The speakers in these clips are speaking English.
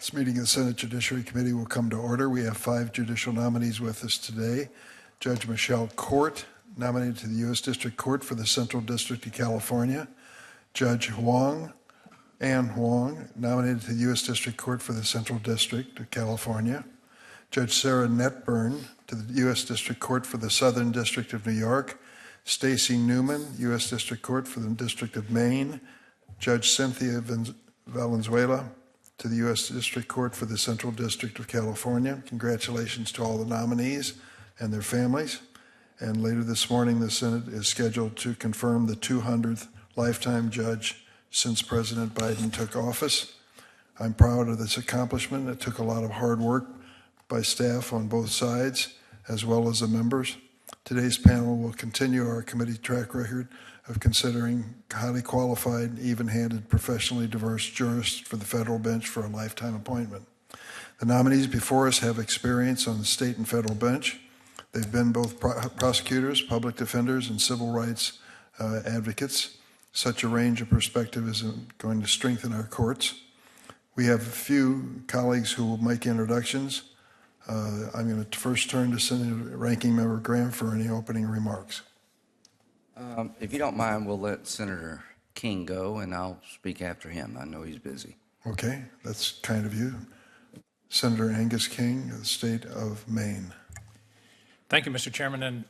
This meeting of the Senate Judiciary Committee will come to order. We have 5 judicial nominees with us today. Judge Michelle Court, nominated to the U.S. District Court for the Central District of California. Judge Ann Huang, nominated to the U.S. District Court for the Central District of California. Judge Sarah Netburn to the U.S. District Court for the Southern District of New York. Stacy Newman, U.S. District Court for the District of Maine. Judge Cynthia Valenzuela to the U.S. District Court for the Central District of California. Congratulations to all the nominees and their families. And later this morning, the Senate is scheduled to confirm the 200th lifetime judge since President Biden took office. I'm proud of this accomplishment. It took a lot of hard work by staff on both sides, as well as the members. Today's panel will continue our committee track record of considering highly qualified, even-handed, professionally diverse jurists for the federal bench for a lifetime appointment. The nominees before us have experience on the state and federal bench. They've been both prosecutors, public defenders, and civil rights advocates. Such a range of perspective is going to strengthen our courts. We have a few colleagues who will make introductions. I'm going to first turn to Senator Ranking Member Graham for any opening remarks. If you don't mind, we'll let Senator King go, and I'll speak after him. I know he's busy. Okay, that's kind of you. Senator Angus King of the state of Maine. Thank you, Mr. Chairman. And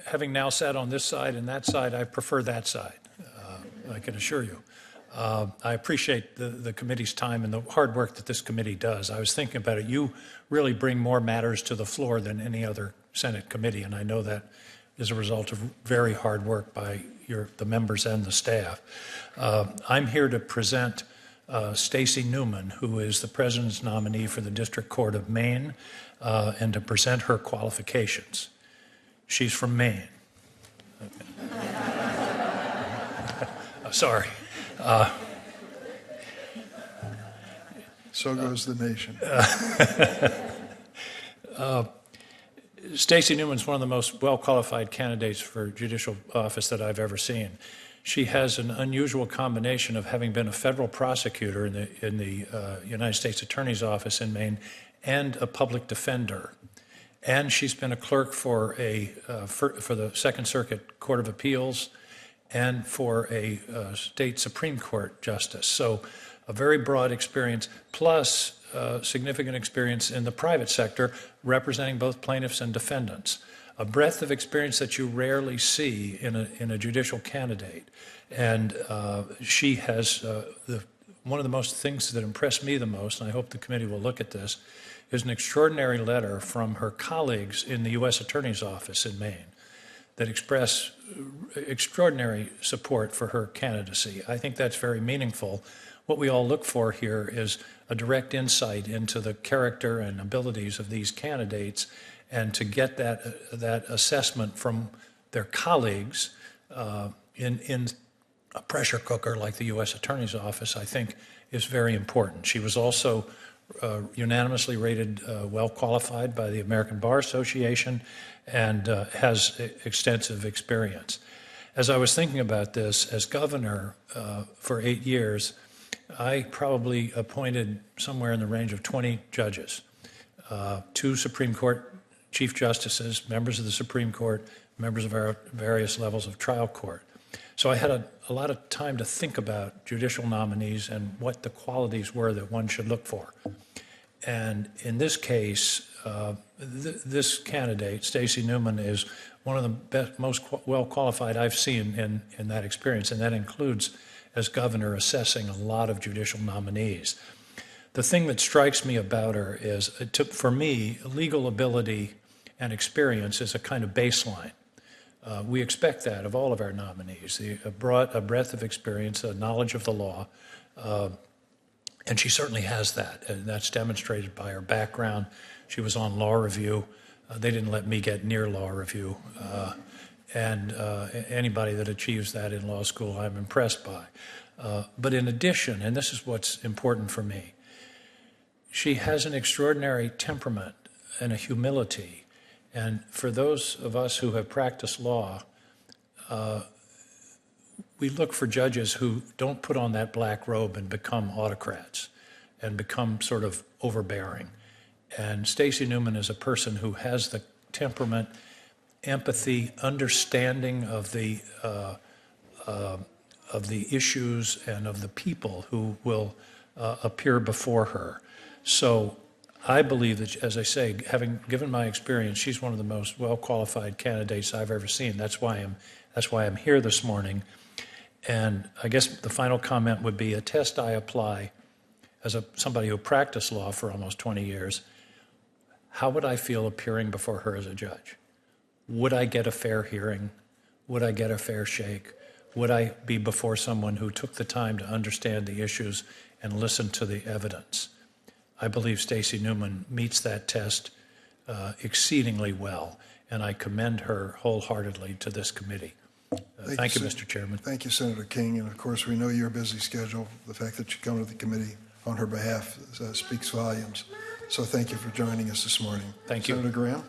having now sat on this side and that side, I prefer that side, I can assure you. I appreciate the committee's time and the hard work that this committee does. I was thinking about it. You really bring more matters to the floor than any other Senate committee, and I know that is a result of very hard work by the members and the staff. I'm here to present Stacy Newman, who is the President's nominee for the District Court of Maine, and to present her qualifications. She's from Maine. Sorry. So goes the nation. Stacy Newman's one of the most well-qualified candidates for judicial office that I've ever seen. She has an unusual combination of having been a federal prosecutor in the United States Attorney's Office in Maine and a public defender. And she's been a clerk for the Second Circuit Court of Appeals and for a state Supreme Court justice. So a very broad experience, plus significant experience in the private sector, representing both plaintiffs and defendants. A breadth of experience that you rarely see in a judicial candidate. And she has, one of the most things that impressed me the most, and I hope the committee will look at this, is an extraordinary letter from her colleagues in the U.S. Attorney's Office in Maine that express extraordinary support for her candidacy. I think that's very meaningful. What we all look for here is a direct insight into the character and abilities of these candidates, and to get that assessment from their colleagues in a pressure cooker like the U.S. Attorney's Office, I think, is very important. She was also unanimously rated well qualified by the American Bar Association and has extensive experience. As I was thinking about this, as governor for 8 years, I probably appointed somewhere in the range of 20 judges, 2 Supreme Court Chief Justices, members of the Supreme Court, members of our various levels of trial court. So I had a lot of time to think about judicial nominees and what the qualities were that one should look for. And in this case, this candidate, Stacy Newman, is one of the best, most well qualified I've seen in that experience, and that includes, as governor, assessing a lot of judicial nominees. The thing that strikes me about her is, for me, legal ability and experience is a kind of baseline. We expect that of all of our nominees, a breadth of experience, a knowledge of the law, and she certainly has that, and that's demonstrated by her background. She was on law review. They didn't let me get near law review, and anybody that achieves that in law school, I'm impressed by. But in addition, and this is what's important for me, she has an extraordinary temperament and a humility. And for those of us who have practiced law, we look for judges who don't put on that black robe and become autocrats. and become sort of overbearing. And Stacy Newman is a person who has the temperament, empathy, understanding of the issues and of the people who will appear before her. So I believe that, as I say, having given my experience, she's one of the most well-qualified candidates I've ever seen. That's why I'm here this morning. And I guess the final comment would be a test I apply as somebody who practiced law for almost 20 years. How would I feel appearing before her as a judge? Would I get a fair hearing? Would I get a fair shake? Would I be before someone who took the time to understand the issues and listen to the evidence? I believe Stacy Newman meets that test exceedingly well, and I commend her wholeheartedly to this committee. Thank you, Mr. Chairman. Thank you, Senator King. And of course, we know your busy schedule. The fact that you come to the committee on her behalf speaks volumes. So thank you for joining us this morning. Thank you. Senator Graham?